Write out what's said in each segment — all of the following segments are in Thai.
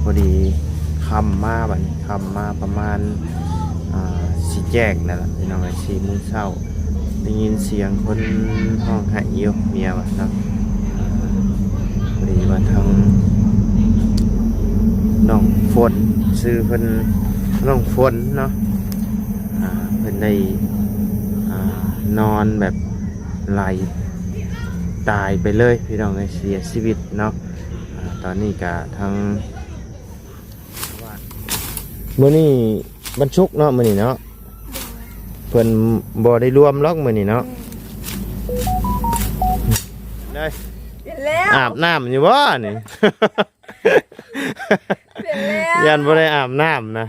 พอดีคำมาบัดนี้คำมาประมาณสิแจ้งนั่นแหละพี่น้อง4 โมงเช้าได้ยินเสียงคนห้องไห้อยู่เมียว่าเนาะพอดีว่าทางน้องฝนซื้อเพิ่นน้องฝนเนาะเพิ่นได้นอนแบบไหลตายไปเลยพี่น้องเสียชีวิตเนาะตอนนี้ก็ทางมื้อนี้บรรชุกเนาะมื้อนี้เนาะเพิ่นบ่ได้รวมล็อกมื้อนี้เนาะได้อาบน้ำอยู่บ่นี่ ยันบ่ได้อาบน้ำนะ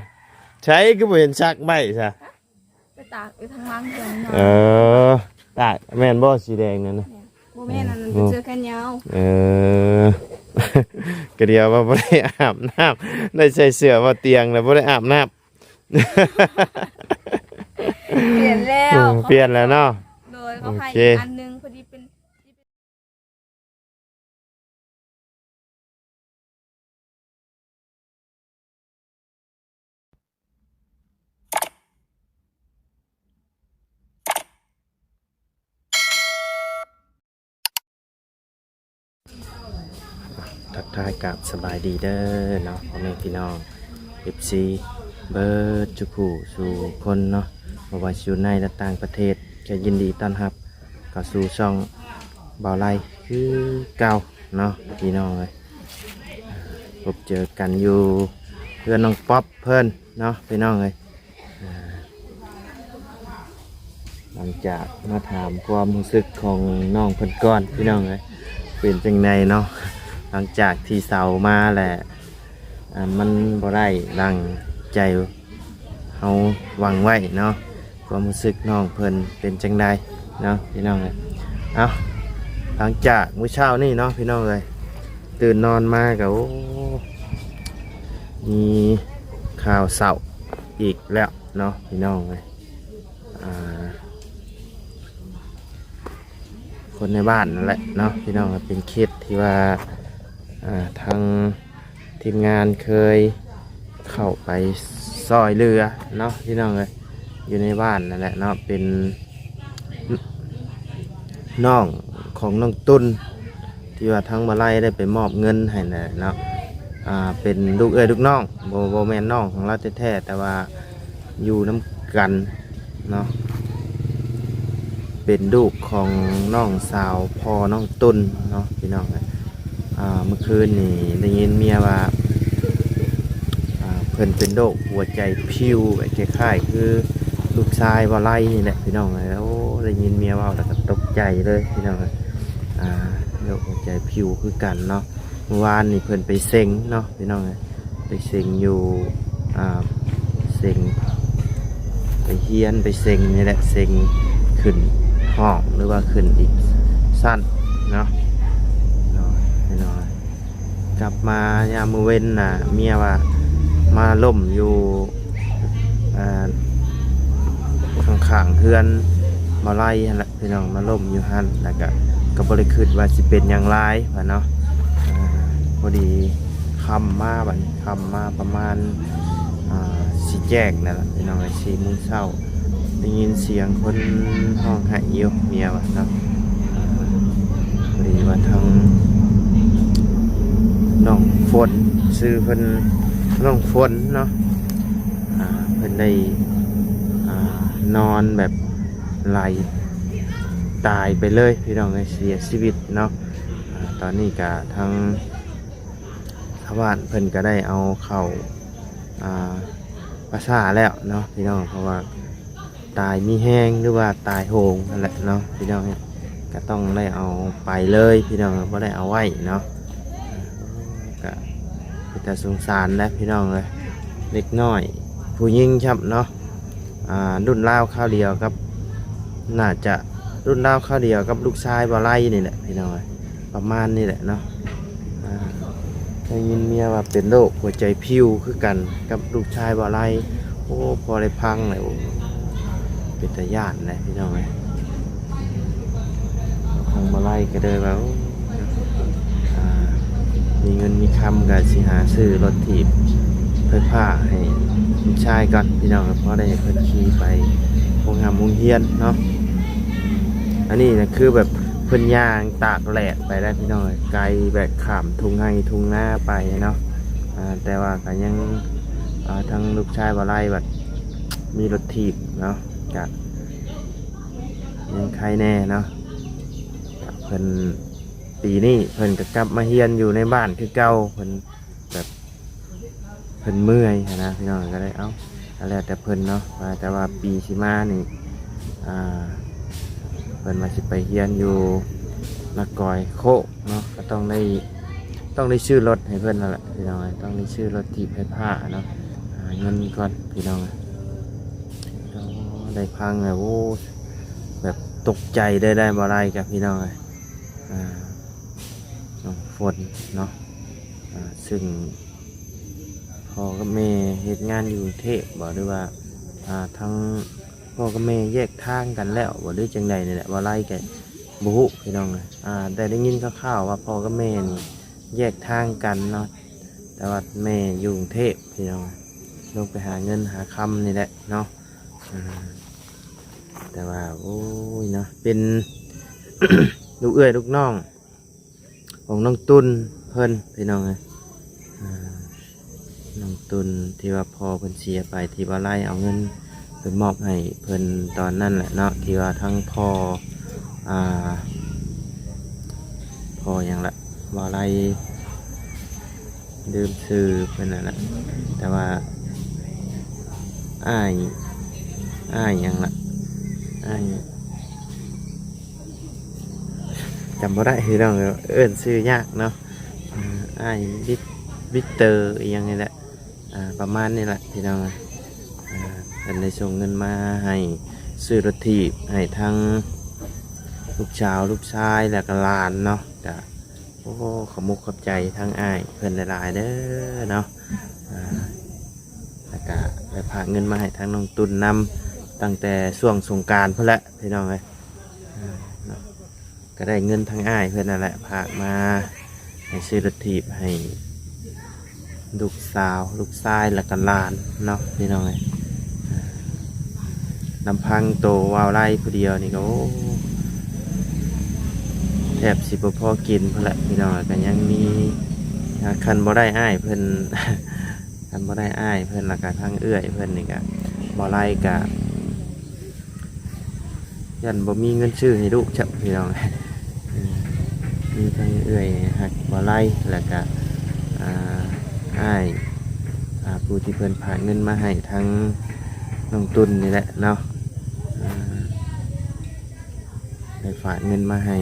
ใช้ก็บ่เห็นซักใบซะไปตากอยู่ทางล่างเกินตากแม่นบ่สีแดงนั่นนะบ่แม่นนั่นเป็นเสื้อแขนยาวก็เดียวว่าบ่ได้อาบน้ำได้ใส่เสื้อว่าเตียงแล้วบ่ได้อาบน้ำเปลี่ยนแล้วเปลี่ยนแล้วเนาะโดยเขาให้อันนึงพอดีเป็นทักทายกับสบายดีเด้อเนาะพ่อแม่พี่น้อง FC เบิร์ดจุกูสู่คนเนาะบ่ว่าอยู่ในและต่างประเทศก็ยินดีต้อนรับก็สู่ช่องบ่าวไร่คือเก่าเนาะพี่น้องเลยพบเจอกันอยู่เพื่อนน้องป๊อปเพิ่นเนาะพี่น้องเลยหลังจากมาถามความรู้สึกของน้องเพิ่นก่อนพี่น้องเลยเป็นจังไดเนาะหลังจากที่เสามาแหละมันบ่ได้ดังใจเฮาหวังไว้เนาะความรู้สึกน้องเพิ่นเป็นจังไดเนาะพี่น้องเลยเอาหลังจากมื้อเช้านี่เนาะพี่น้องเลยตื่นนอนมาก็มีข่าวเศร้าอีกแล้วเนาะพี่น้องเลยคนในบ้านนั่นแหละเนาะพี่น้องเป็นเคสที่ว่าทางทีมงานเคยเข้าไปซอยเรือเนาะพี่น้องเลยอยู่ในบ้านนั่นแหละเนาะเป็นน้องของน้องตุ้นที่ว่าทั้งมาไล่ได้ไปมอบเงินให้น่ะเนาะเป็นลูกลูกน้องโบแมนน้องของเราแท้ๆแต่ว่าอยู่น้ำกันเนาะเป็นลูกของน้องสาวพ่อน้องตุ้นเนาะพี่น้องเลยเมื่อคืนนี่ได้ยินเมียว่าเพิ่นเป็นโรคหัวใจพิวแบบคล้ายๆคือลูกชายว่าไล่นี่แหละพี่น้องเลยแล้วได้ยินเมียว่าแล้วก็ตกใจเลยพี่น้องเลยโรคหัวใจพิวคือกันเนาะเมื่อวานนี่เพิ่นไปเซ็งเนาะพี่น้องเลยไปเซ็งอยู่เซ็งไปเฮียนไปเซ็งนี่แหละเซ็งขึ้นห้องหรือว่าขึ้นอีกสั้นเนาะกลับมายามมื้อเว้นน่ะเมียว่ามาล่มอยู่ข้างๆเฮือนมาไล่หั่นแหละพี่น้องมาล่มอยู่หั่นแล้วก็บ่ได้คิดว่าสิเป็นอย่างไรว่าเนาะพอดีคำมาบัดนี้คำมาประมาณสิแจ้งนั่นแหละพี่น้อง4 โมงเช้าได้ยินเสียงคนห้องไห้อยู่เมียว่าเนาะพอดีว่าทางน้องฝนซื้อเพิ่นน้องฝนเนาะเพิ่นได้นอนแบบไหลตายไปเลยพี่น้องเสียชีวิตเนาะตอนนี้ก็ทางชาวบ้านเพิ่นก็ได้เอาเข้าประสาแล้วเนาะพี่น้องเพราะว่าตายมีแห้งหรือว่าตายโหงนั่นแหละเนาะพี่น้องก็ต้องได้เอาไปเลยพี่น้องไม่ได้เอาไว้เนาะก็แต่สงสารนะพี่น้องเลยเล็กน้อยผู้หญิงครับเนาะรุ่นเล่าข้าวเดียวครับน่าจะรุ่นเล่าข้าวเดียวกับลูกชายบ่ไล่นี่แหละพี่น้องประมาณนี่แหละเนาะได้ยินเมียว่าเป็นโรคหัวใจพิวคือกันกับลูกชายบ่ไล่โอ้พอได้พังเลยโอ้เป็นตาญาตินะพี่น้องทางบ่ไล่ก็เลยว่า มีเงินมีคำก็สิหาซื้อรถถีบไฟฟ้าให้ลูกชายก่อนพี่น้องเพราะได้เพิ่นขี่ไปโรงงานโรงเรียนเนาะอันนี้นะคือแบบเพิ่นย่างตากแดดไปได้พี่น้องไกลแบบข้ามทุ่งไร่ทุ่งนาไปเนาะแต่ว่าก็ยังทั้งลูกชายบ่ไล่แบบมีรถถีบเนาะก็ยังใครแน่เนาะเพิ่นปีนี้เพิ่นก็กลับมาเฮียนอยู่ในบ้านคือเก่าเพิ่นแบบเพิ่นเมื่อยนะพี่น้องก็ได้อะไรแต่เพิ่นเนาะแต่ว่าปีสิมานี่เพิ่นมาสิไปเฮียนอยู่นักกอยโคเนาะก็ต้องได้ชื่อรถให้เพิ่นนั่นแหละพี่น้องต้องได้ชื่อรถที่ไฟฟ้าเนาะเงินก่อนพี่น้องได้พังเลยโอ้แบบตกใจได้บ่ไรกับพี่น้องน้องฝนเนาะซึ่งพ่อกับแม่เหตุงานอยู่กรุงเทพบอกด้วยว่าทั้งพ่อกับแม่แยกทางกันแล้วบอกด้วยจังใดนี่แหละบ่ไรกันบุหุพี่น้องได้ยินคร่าวๆว่าพ่อกับแม่นี่แยกทางกันเนาะแต่ว่าแม่อยู่กรุงเทพพี่น้องลงไปหาเงินหาคำนี่แหละเนาะแต่ว่าโอ้ยเนาะเป็น ลูกเอื้อยลูกน้องของน้องตุนเพิ่นพี่น้องน้องตุนที่ว่าพอเพิ่นเสียไปที่ว่าไล่เอาเงินไปมอบให้เพิ่นตอนนั้นแหละเนาะที่ว่าทั้งพ่ออย่างละว่าไล่ดื่มซื้อเพิ่นนั่นแหละแต่ว่าอ้ายอย่างละอ้ายจำบ่ได้พี่น้องเอิ้นชื่อยากเนาะอ้ายวิกเตอร์ยังไงแหละประมาณนี้แหละพี่น้องกันได้ส่งเงินมาให้ซื้อรถถีบให้ทั้งลูกชายและก็หลานเนาะก็โอ้ขอบมุกขอบใจทั้งอ้ายเพิ่นหลายๆเด้อเนาะแล้วก็ได้พาเงินมาให้ทั้งน้องตุนนำตั้งแต่ช่วงสงกรานต์เพิ่นแหละพี่น้องเอ้ยก็ได้เงินทั้งอ้ายเพิ่นนั่นแหละพามาให้ซื้อรถถีบให้ลูกชายและก็หลานเนาะพี่น้องเอ้ยลำพังโตวาวไร่ผู้เดียวนี่ก็โอ้แทบสิบ่พอกินเพิ่นละพี่น้องก็ยังมีคันบ่ได้อ้ายเพิ่น คันบ่ได้อ้ายเพิ่นและก็ทางเอื้อยเพิ่นนี่ก็บ่ไล่ก็ยันบ่มีเงินซื้อให้ลูกจับพี่น้อง มีทางเอื้อยหักบ่ไล่แล้วก็อ้ายผู้ที่เพิ่นผ่านเงินมาให้ทั้งน้องตุนนี่แหละเนาะได้ฝากเงินมาให้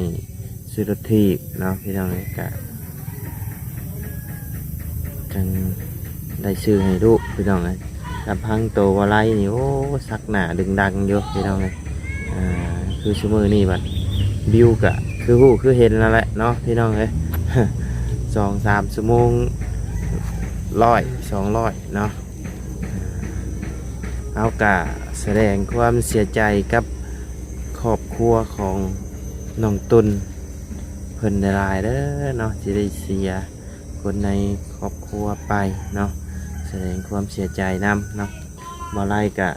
ซื้อรถถีบเนาะพี่น้องเลยกะจังได้ซื้อให้ลูกพี่น้องเลยลำพังโตวาไลนี่โอ้สักหนาดึงดังอยู่พี่น้องเลยคือชั่วโมงนี้บัดบิวกะคือเห็นแล้วแหละเนาะพี่น้องเลย 2-3 ชั่วโมง200เนาะเอากะแสดงความเสียใจกับครอบครัวของน้องตุนเพิ่นได้หลายเด้อเนาะที่ได้เสียคนในครอบครัวไปเนาะแสดงความเสียใจนำเนาะบ่ไล่กะ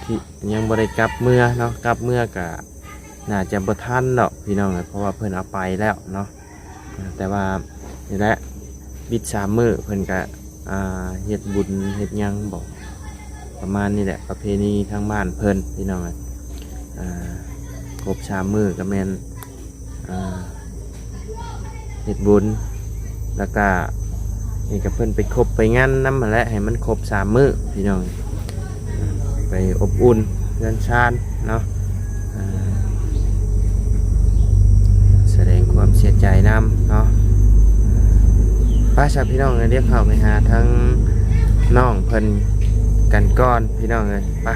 ที่ยังบ่ได้กลับเมื่อเนาะกลับเมื่อกะน่าจะบ่ทันดอกพี่น้องเพราะว่าเพิ่นเอาไปแล้วเนาะแต่ว่านี่แหละบิด3 มื้อเพิ่นกะเฮ็ดบุญเฮ็ดหยังบอกประมาณนี้แหละประเพณีทางบ้านเพิ่นพี่น้องครบ3 มื้อก็แม่นเฮ็ดบุญแล้วก็นี่ก็เพิ่นไปครบไปงานนำมาแล้วให้มันครบ3 มื้อพี่น้องไปอบอุ่นเรือนชานเนาะแสดงความเสียใจนำเนาะป้าชาวพี่น้องเรียกเข้าไปหาทั้งน้องเพิ่นกันก้อนพี่น้องเลยไป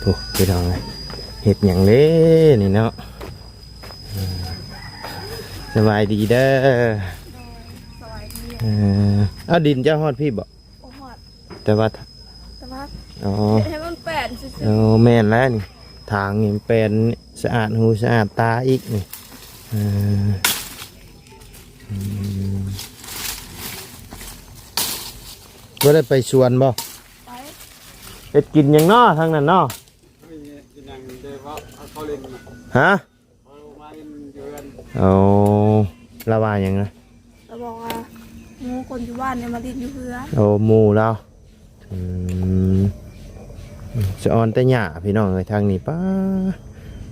ถูกพี่น้องเลยเห็ดอย่างเล่นี่เนาะสบายดีเด้อ สบายดี เอาดินเจ้าฮอดพี่บอก โอ้ฮอด แต่ว่าอ๋อ ให้มันแปดซื่อ แม่นแล้วนี่ทางนี่เป็นสะอาดหูสะอาดตาอีกนี่ บ่ได้ไปสวนบ่ ไป เฮ็ดกินหยังน้อทางนั้นน้อฮะเอาละว่าหยังนะ เราบอกว่างูคนอยู่บ้านเนี่ยมาดินอยู่เพื่อ โอ้หมู่เราสะออนแต่หญ้าพี่น้องเอ้ยทางนี้ป้า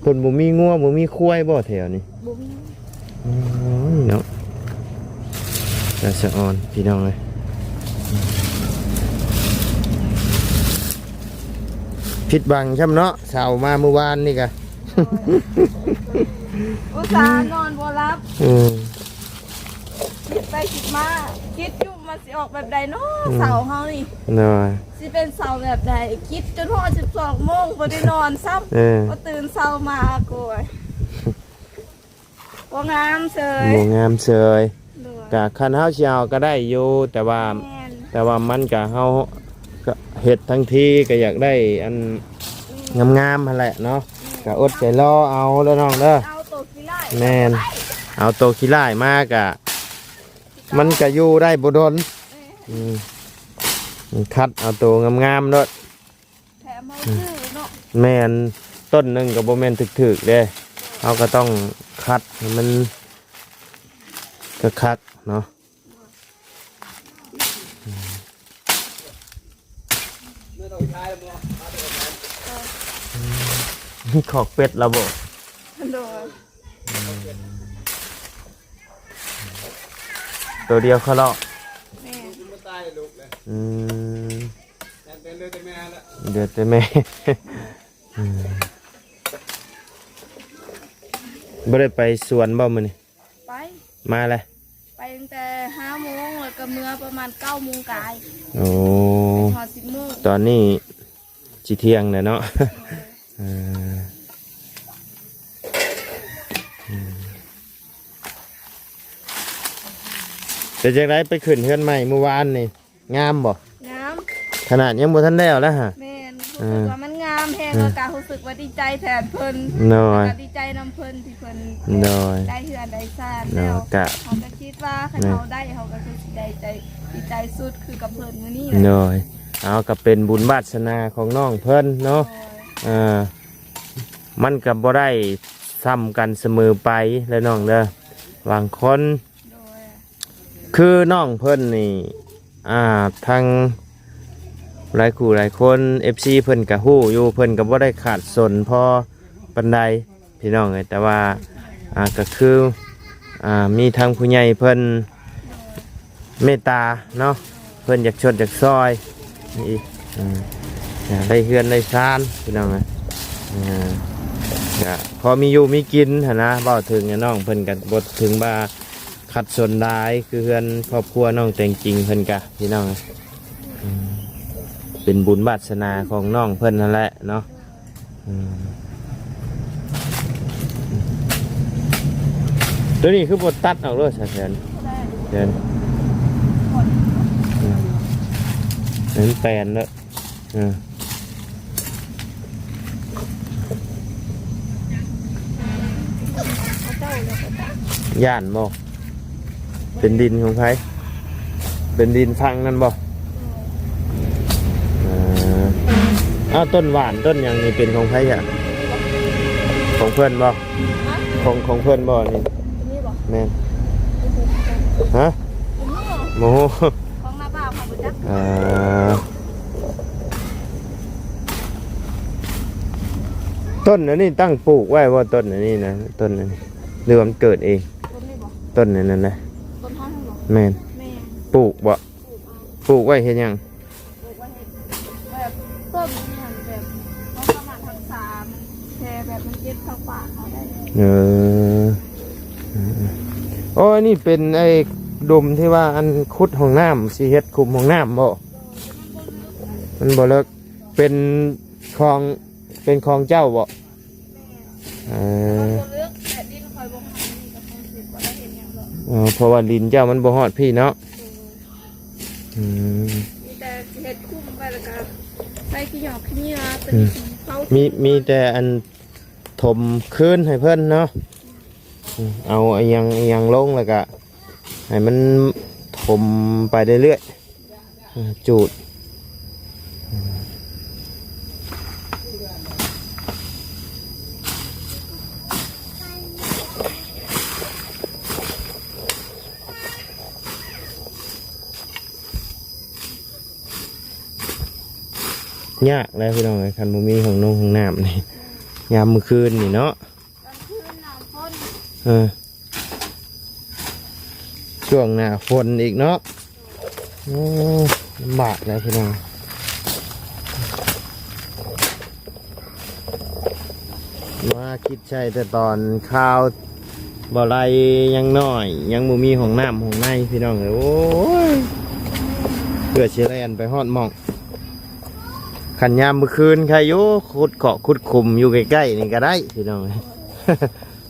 คนบ่มีงัวบ่มีควายบ่แถวนี้ บุ้ม โอ้ยเนาะแต่สะออนพี่น้องเอ้ยผิดบังช่ำเนาะเช้ามาเมื่อวานนี่กะ อุตส่าห์นอนบ่รับ ม คิดไปคิดมาคิดอยู่มันสิออกแบบใดเนาะเสาเฮานี่ หน่อย สิเป็นเสาแบบใดคิดจนพอ12 โมงบ่ได้นอนซ้ำ เออ ก็ตื่นเช้ามาโกยบ่งามเฉย หมูงามเชย เลย กะคันเฮาสิเอาก็ได้อยู่แต่ว่า แม่น แต่ว่ามันกะเฮาก็เฮ็ดทั้งทีก็อยากได้อันงามๆหั่นแหละเนาะก็อดใจรอเอาเด้อน้องเด้อ เอาตัวขี้ไล่ แม่น เอาโตขี้ร้ายมากะมันก็อยู่ได้บ่ดนอืมคัดเอาตัวงามๆเด้อ แถมเอาชื่อเนาะ แม่นต้นหนึงก็บ่แม่นถึกๆเด้เฮาก็ต้องคัดให้มันคักๆเนาะนี่ขอกเป็ดระบบ โดย ตัวเดียวเขาเลาะ แม่ อืมเดือดแต่แม่ อืมบ่ได้ไปสวนบ่มื้อนี้ ไป มาเลย ไปตั้งแต่5 โมงแล้วก็เมื่อประมาณ9 โมงกาย โอ้ พอ10 โมง ตอนนี้สิเที่ยงแล้วเนาะ เออแต่จากไรไปขึ้นเฮือนใหม่เมื่อวานนี่งามบ่ งาม ขนาดยังบ่ทันแล้วแล้วฮะ แม่นรู้สึกว่ามันงามแฮงแล้วก็รู้สึกว่าดีใจแทนเพิ่น น้อย แล้วก็ดีใจนำเพิ่นที่เพิ่น น้อย ได้เฮือนได้ซ่าน น้ แล้ อ วย กะ เขาก็คิดว่าคันเขาได้เขาก็คือสิได้ใจดีใจสุดคือกับเพิ่นมื้อนี้ น้อยเอาก็เป็นบุญวาสนาของน้องเพิ่นเนาะมันก็บ่ได้ซ้ำกันเสมอไปแล้วน้องเด้อบางคน โดย คือน้องเพิ่นนี่ทางหลายคู่หลายคน FC เพิ่นก็ฮู้อยู่เพิ่นก็บ่ได้ขาดสนพอปานใดพี่น้องเอ้ยแต่ว่าก็คือมีทางผู้ใหญ่เพิ่นเมตตาเนาะเพิ่นอยากชดอยากซอยนี่อยากได้เฮือนได้ซานพี่น้องเอ้ยก็พอมีอยู่มีกินหั่นนะเว้าถึงน้องเพิ่นก็บ่ถึงว่าขัดสนได้คือเฮือนครอบครัวน้องแต่งจริงเพิ่นกะพี่น้องเป็นบุญวาสนาของน้องเพิ่นนั่นแหละเนาะตัวนี้คือบทตัดออกเลยสะเทือนเดินนั้นแปลนเลยย่านบ่เป็นดินของใครเป็นดินฟังนั่นบ่ต้นหวานต้นอย่างนี้เป็นของใครอ่ะของเพื่อนบ่ของเพื่อนบ่นี่ นี่บ่ แม่นฮะ นี่ โมโห ของหน้าบ้านของบ่จัก ต้นอันนี้ตั้งปลูกไว้ว่าต้นอันนี้นะต้นอันนี้หรือว่ามันเกิดเอง ต้นนี่บ่ ต้นนั้นนะ ต้นห้องบ่ แม่น แม่ ปลูกบ่ ปลูกเอา ปลูกไว้เห็นยัง ปลูกไว้เฮ็ดแบบต้นนี่หั่นแบบเขาสามารถรักษามันแค่แบบมันเจ็บเข้าปากเขาได้ โอ้ยนี่เป็นไอ้ดมที่ว่าอันคุดห้องน้ำสิเฮ็ดคุมห้องน้ำบ่มันบ่เลิกเป็นคลองเจ้าบ่ เขาบ่เลือกแต่ดินคอยบ่หันนี่ก็คงสิบ่ได้เห็นหยังหรอก เพราะว่าดินเจ้ามันบ่ฮอดพี่เนาะ มีแต่เห็ดคุ้มไปแล้วก็ใส่ขี้หยอกขี้เหงื่อเป็นสีเขา มีแต่อันถมคืนให้เพิ่นเนาะ เอาไอ้ยังลงแล้วก็ให้มันถมไปเรื่อยๆจูดยากแล้วพี่น้องไอ้คันบ่มีของน้องของน้ำนี่ยามมื้อคืนนี่เนาะ กลางคืนหนาวฝน ช่วงหน้าฝนอีกเนาะลำบากแล้วพี่น้องมาคิดใช่แต่ตอนข้าวบ่ไรยังน้อยยังบ่มีของน้ำของในพี่น้องเลยโอ้ยเพื่อเชลแลนไปฮอดหม่องขันยามเมื่อคืนใครอยู่ขุดเกาะขุดคุมอยู่ใกล้ๆนี่ก็ได้พี่น้อง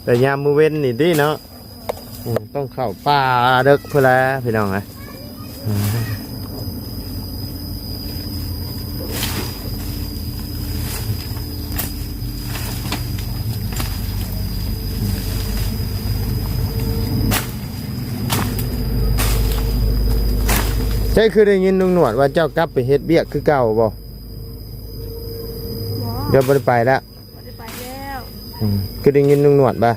แต่ยามมื้อเว้นนี่ดิเนาะต้องเข้าป่าเด็กเพื่อแล้วพี่น้องไงใช่คือได้ยินลุงหนวดว่าเจ้ากลับไปเฮ็ดเบี้ยคือเก่าบ่เดี๋ยวบ่ได้ไปแล้ว บ่ได้ไปแล้ว คือได้ยินลุงหนวดป่ะ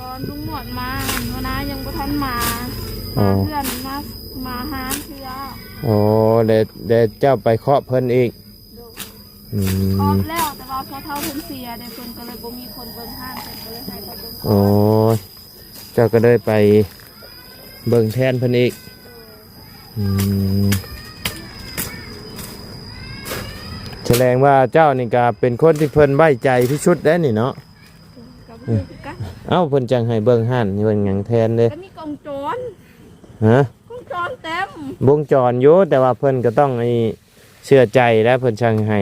ตอนลุงหนวดมาเนาะนะยังบ่ทันมา อ๋อ เพื่อนมาหาเพื่อ โอ้เดี๋ยวเจ้าไปเคาะเพิ่นอีก ครอบแล้วแต่ว่าพอเท่าเพิ่นเสียเดี๋ยวเพิ่นก็เลยบ่มีคนเบิ่งห้างเพิ่นก็เลยให้เขาเบิ่ง โอ้เจ้าก็ได้ไปเบิ่งแทนเพิ่นอีกแสดงว่าเจ้านี่ก็เป็นคนที่เพิ่นไว้ใจที่สุดแล้วนี่เนาะ กับเพิ่นคือกัน เอ้าเพิ่นจังให้เบิ่งห้านนี่เบิ่งหยังแทนเด้ ก็มีกองโจร ฮะ กองโจรเต็ม วงจรอยู่แต่ว่าเพิ่นก็ต้องไอ้เชื่อใจแล้วเพิ่นจังให้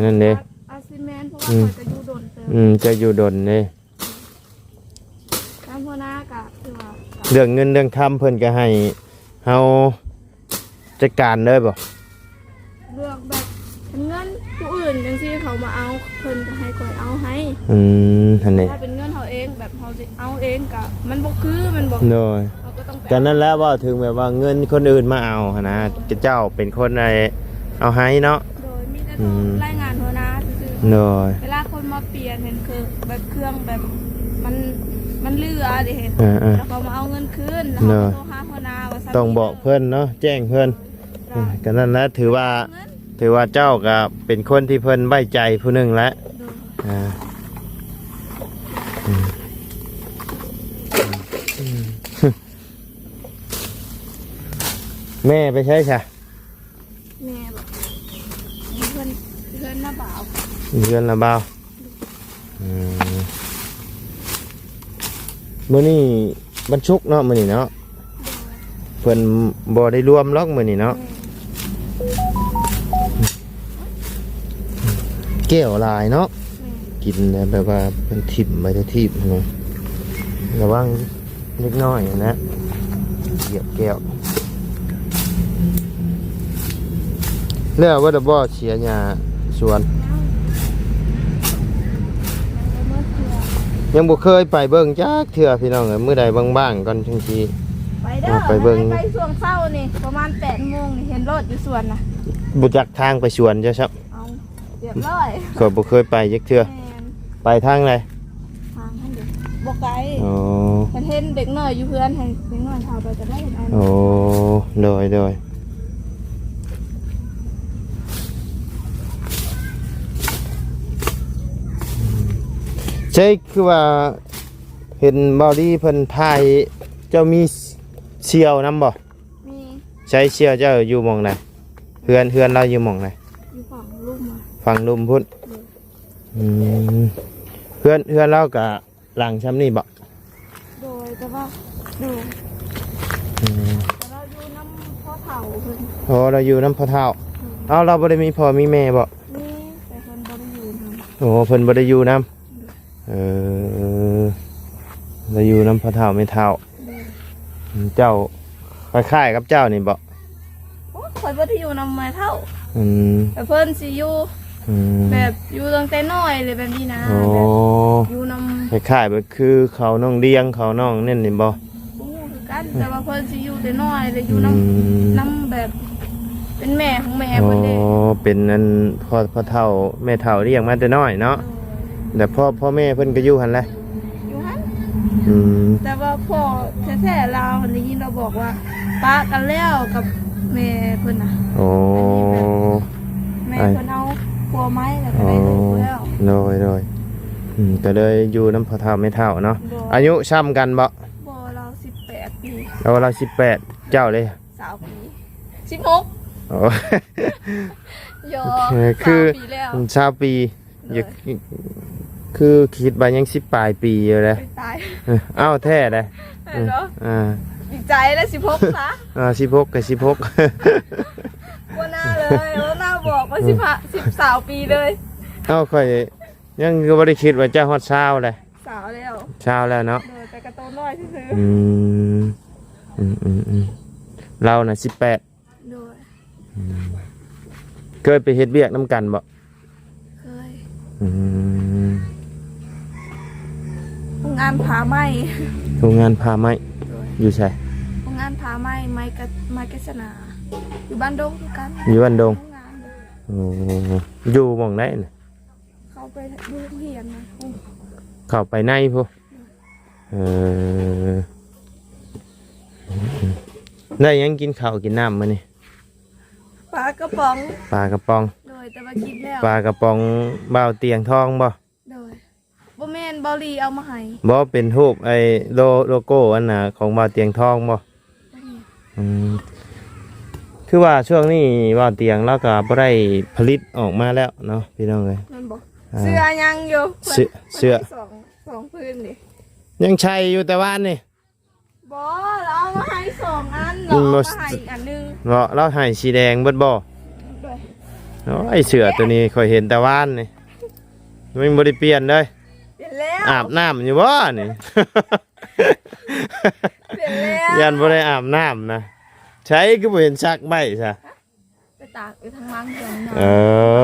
นั่นเด้ อาซิเมนเพราะว่าข่อยก็อยู่โดนเติม จะอยู่ดนเด้ ตามหัวหน้าก็คือว่า เรื่องเงินเรื่องคำเพิ่นก็ให้เฮาจัดการเลยบ่ เลือกแบบเป็นเงินผู้อื่นจังซี่เขามาเอาเพิ่นก็ให้ข่อยเอาให้ อันนี้ ถ้าเป็นเงินเขาเองแบบเขาสิเอาเองก็มันบ่คือมันบ่ โดย เขาก็ต้องไป กันนั่นแหล้วว่าถึงแบบว่าเงินคนอื่นมาเอาหั่นนะเจ้าเป็นคนอะไรเอาให้เนาะ โดยมีแต่โทรรายงานหัวหน้าซื่อ โดย ๆเวลาคนมาเปลี่ยนเห็นคือแบบเครื่องแบบมันเหลือดิเห็น แล้วเขามาเอาเงินคืนแล้วเขาโทรหาหัวหน้าว่า ต้องบอกเพิ่นเนาะแจ้งเพิ่นกันนั่นแหละถือว่าเจ้าก็เป็นคนที่เพิ่นไว้ใจผู้หนึงแล้วแม่ไปใช้ค่ะ แม่บอกเพื่อนหน้าบ่าว เดือนละเบามื้อนี้บรรชุกเนาะมื้อนี้เนาะเพิ่นบ่ได้รวมล็อกมื้อนี้เนาะแก้วลายเนาะกินแบบว่าเป็นทิ่มไปที่ทิ่มเนาะระวังเล็กน้อยนะเหยียบแก้วแล้วว่าจะบ่เสียหญ้าสวนยังบ่เคยไปเบิ่งจักเทื่อพี่น้องเอ้ยมื้อใดบ้างๆก่อนจังซี่ ไปเด้อ ไปเบิ่ง ไปช่วงเช้านี่ประมาณ8 โมงนี่เห็นรถอยู่สวนน่ะ บ่จักทางไปสวนจ้ะครับ เอาเรียบร้อย ก็บ่เคยไปจักเทื่อ แม่น ไปทางไหน ทางนั้นเด้อบ่ไกล อ๋อ มันเห็นเด็กน้อยอยู่เพื่อนให้เด็กน้อยพาไปจะได้เห็นอัน โอ้โดยใช่คือว่าเห็นบอดี้เพิ่นพายเจ้ามีเชี่ยวน้ำบ่ มี ใช้เชี่ยวเจ้าอยู่หมองไหนเฮือนเราอยู่หมองไหน อยู่ฝั่งลูกมา ฝั่งลุมพุ่นเฮือนเรากับหลังช้ำนี่บ่ โดยแต่ว่าดูแต่เราอยู่น้ำพ่อเฒ่าเพิ่น โอ้เราอยู่น้ำพะเท่าเอาเราบ่ได้มีพ่อมีแม่บ่ นี่แต่เพิ่นบ่ได้อยู่นำ โอ้เพิ่นบ่ได้อยู่น้ำเราอยู่น้ำพะเท่าไม่เท่าเจ้าคล้ายๆกับเจ้านี่บ่ โอ้ข่อยบ่ได้อยู่นำแม่เฒ่า อืม แต่เพิ่นสิอยู่ แบบอยู่ตั้งแต่น้อยเลยแบบนี้นะ โอ้ แบบอยู่น้ำ คล้ายๆแบบคือเขาน้องเลี้ยงเขาน้องเน่นนี่บ่ ปุ้งคือกันแต่ว่าเพิ่นสิอยู่แต่น้อยเลยอยู่น้ำแบบเป็นแม่ของแม่ โอ้ เพิ่นเด้ เป็นอันพ่อเฒ่าแม่เฒ่าเลี้ยงมาแต่น้อยเนาะแต่พ่อแม่เพิ่นก็อยู่หั่นแหละ อยู่หั่น อืม แต่ว่าพ่อแท้ๆเราได้ยินเราบอกว่าป้ากันแล้วกับแม่เพิ่นน่ะ โอ้ แม่เพิ่นเอาผัวไม้แล้วก็ โอ้ ได้ลูกแล้ว โดยก็เลยอยู่น้ำพ่อเฒ่าแม่เฒ่าเนาะ โดย อายุซ้ำกันบ่ บ่เรา18 ปี เรา18เจ้าเลย 20 ปี16 โอ้ ยอ คือ 3ปีแล้ว ชาวปีอย่าคือคิดว่ายัง10ปลายปีอยู่เลย ไปตาย เอ้าแท้เลย เห็นเนาะ อ่า ดีใจแล้ว16ซะ 16กับ16 ว่าหน้าเลยว่าหน้าบอกว่า13 ปีเลย เอ้าค่อยยังก็บ่ได้คิดว่าจะฮอดเช้าเลย สาวแล้ว เช้าแล้วเนาะ เดินแต่กระโตนน้อยซื่อ อืมเราน่ะ18 ๆโดย เคยไปเฮ็ดเวียกน้ำกันบ่ เคย อืม โรงงานผาไหม โรงงานพาไม้ โดย อยู่ใช่ โรงงานผาไหมไม้กฤษณาอยู่บ้านดงคือกัน อยู่บ้านดง โรงงานเลย โอ้อยู่หม่องไหนน่ะ เขาไปดูเรียนนะโอ้ เข้าไปในพุเออได้ยังกินข้าวกินน้ำมานี่ ปลากระป๋อง ปลากระป๋อง โดยแต่ว่ากินแล้ว ปลากระป๋องบ่าวเตียงทองบ่ โดยบ่แม่นบอลีเอามาให้ บ่เป็นรูปไอ้โลโก้อันน่ะของบ่าวเตียงทองบ่อืมคือว่าช่วงนี้บ่าวเตียงเราก็บ่ได้ผลิตออกมาแล้วเนาะพี่น้องเอ้ย มันบอกเสื้อยังอยู่ เสื้อ สองพื้นดิ ยังใช้อยู่แต่ว่านี่ บอเราเอามาให้2 อันเราเอามาให้อีกอันหนึง เนาะเราให้สีแดงเบิดบ่ ด้วย เนาะไอ้เสื้อตัวนี้ข่อยเห็นแต่ว่านนี่มันบ่ได้เปลี่ยนเลย เปลี่ยนแล้ว อาบน้ำอยู่บ่นี่ เปลี่ยนแล้ว ยันบ่ได้อาบน้ำนะใช้ก็บ่เห็นซักใบซะ ไปตากอยู่ทางล่างเดี๋ยวนี้ เอ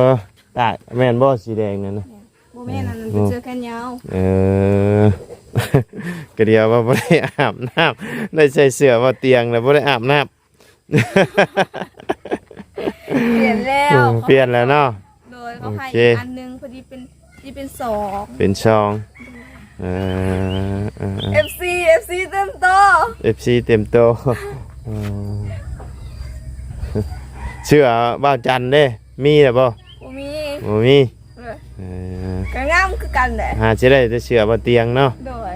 อตากแม่นบ่สีแดงนั่นนะ โมแม่นั่นมันเป็นเสื้อแขนยาว เออ ก็เดียวว่าบ่ได้อาบน้ำได้ใส่เสื้อว่าเตียงแล้วบ่ได้อาบน้ำ เปลี่ยนแล้ว เปลี่ยนแล้วเนาะ โดยเขาให้ โอเค อีกอันหนึงพอดีเป็น2 เป็นช่องเออ FC เต็มโต FC เต็มโตเออเสื้อบ้าวจันทร์เด้มีแล้วบ่ บ่มี บ่มี เออ เออ ก็งามคือกันแหละ หาสิได้แต่เสื้อบ่เตียงเนาะ โดย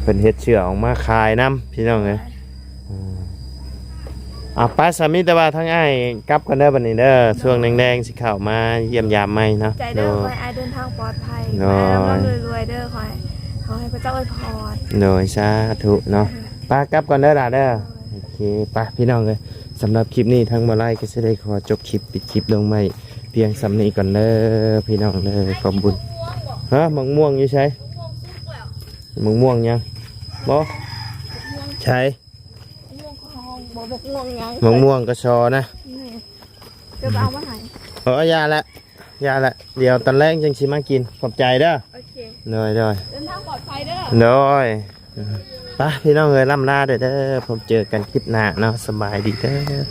เป็นเฮ็ดเชือกออกมาขายน้ำพี่น้องเอ้ยป้าสามีแต่ว่าทั้งอ้ายกลับกันเด้อบัดนี้เด้อช่วงแดงๆสิเข้ามาเยี่ยมยามใหม่เนาะ ใจเด้อขอให้อายเดินทางปลอดภัย โด ขอให้ ย ร่ำรวยๆเด้อขอให้พระเจ้าอวยพร โดยสาธุเนาะป้ากลับก่อนเด้อล่ะเด้อโอเคป้าพี่น้องเอ้ยสำหรับคลิปนี้ทั้งมาไล่ก็จะได้ขอจบคลิปปิดคลิปลงไม่เพียงสำนี้ก่อนเด้อพี่น้องเด้อขอบบุญฮะมะม่วงอยู่ใช่มะม่วงยังบ่ใช่ ม่วงของบ่บอกม่วงยัง มะม่วงกระชอนะ นี่จะเอามาให้ ยาละเดี๋ยวตอนแรกยังชิมากินขอบใจเด้อ โอเค เด้อ เดินทางปลอดภัยเด้อ เด้อไปพี่น้องเอ้ยล่ำลาเด้อผมเจอกันคลิปหน้าเนาะสบายดีเด้อ